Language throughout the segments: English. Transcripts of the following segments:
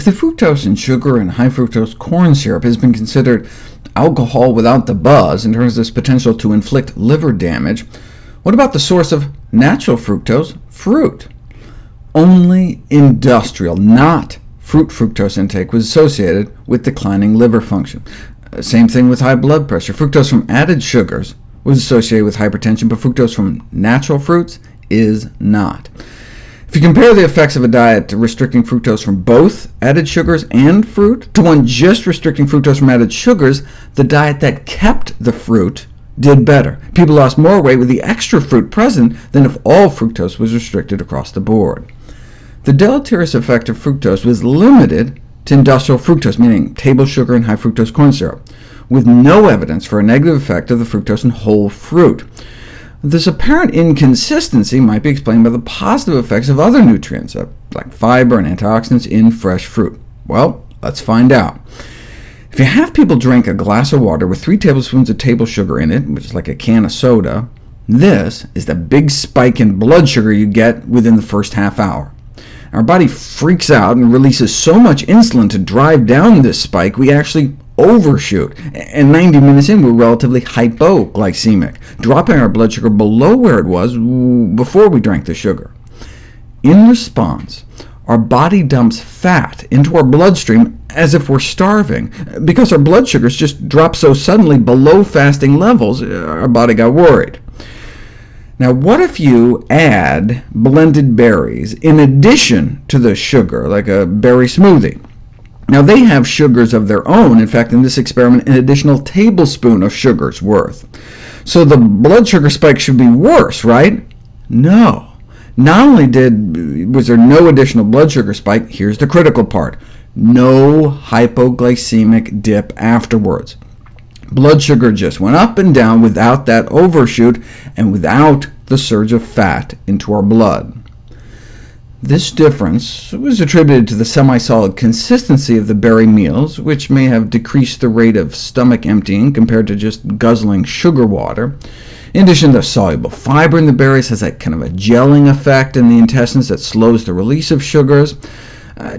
If the fructose in sugar and high fructose corn syrup has been considered alcohol without the buzz in terms of its potential to inflict liver damage, what about the source of natural fructose, fruit? Only industrial, not fruit fructose intake was associated with declining liver function. Same thing with high blood pressure. Fructose from added sugars was associated with hypertension, but fructose from natural fruits is not. If you compare the effects of a diet restricting fructose from both added sugars and fruit to one just restricting fructose from added sugars, the diet that kept the fruit did better. People lost more weight with the extra fruit present than if all fructose was restricted across the board. The deleterious effect of fructose was limited to industrial fructose, meaning table sugar and high fructose corn syrup, with no evidence for a negative effect of the fructose in whole fruit. This apparent inconsistency might be explained by the positive effects of other nutrients, like fiber and antioxidants, in fresh fruit. Well, let's find out. If you have people drink a glass of water with 3 tablespoons of table sugar in it, which is like a can of soda, this is the big spike in blood sugar you get within the first half hour. Our body freaks out and releases so much insulin to drive down this spike, we actually overshoot, and 90 minutes in, we're relatively hypoglycemic, dropping our blood sugar below where it was before we drank the sugar. In response, our body dumps fat into our bloodstream as if we're starving. Because our blood sugars just dropped so suddenly below fasting levels, our body got worried. Now, what if you add blended berries in addition to the sugar, like a berry smoothie? Now, they have sugars of their own. In fact, in this experiment, an additional tablespoon of sugar's worth. So the blood sugar spike should be worse, right? No. Not only was there no additional blood sugar spike, here's the critical part: no hypoglycemic dip afterwards. Blood sugar just went up and down without that overshoot, and without the surge of fat into our blood. This difference was attributed to the semi-solid consistency of the berry meals, which may have decreased the rate of stomach emptying compared to just guzzling sugar water. In addition, the soluble fiber in the berries has that kind of a gelling effect in the intestines that slows the release of sugars.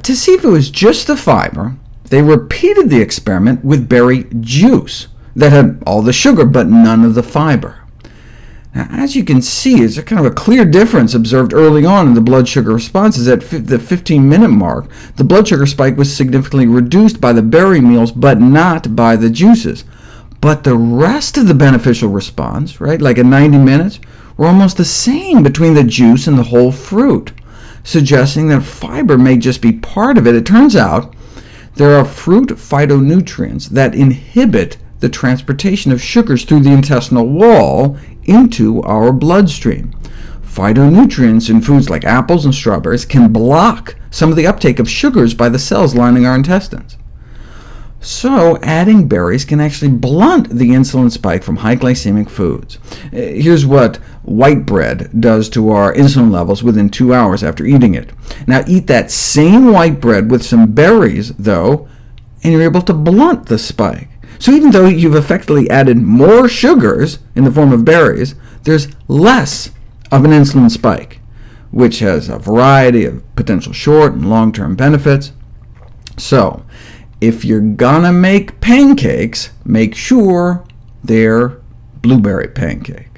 To see if it was just the fiber, they repeated the experiment with berry juice that had all the sugar but none of the fiber. Now, as you can see, there's a kind of a clear difference observed early on in the blood sugar responses. At the 15-minute mark, the blood sugar spike was significantly reduced by the berry meals, but not by the juices. But the rest of the beneficial response, right, like at 90 minutes, were almost the same between the juice and the whole fruit, suggesting that fiber may just be part of it. It turns out there are fruit phytonutrients that inhibit the transportation of sugars through the intestinal wall into our bloodstream. Phytonutrients in foods like apples and strawberries can block some of the uptake of sugars by the cells lining our intestines. So adding berries can actually blunt the insulin spike from high glycemic foods. Here's what white bread does to our insulin levels within 2 hours after eating it. Now eat that same white bread with some berries, though, and you're able to blunt the spike. So even though you've effectively added more sugars in the form of berries, there's less of an insulin spike, which has a variety of potential short and long-term benefits. So if you're gonna make pancakes, make sure they're blueberry pancakes.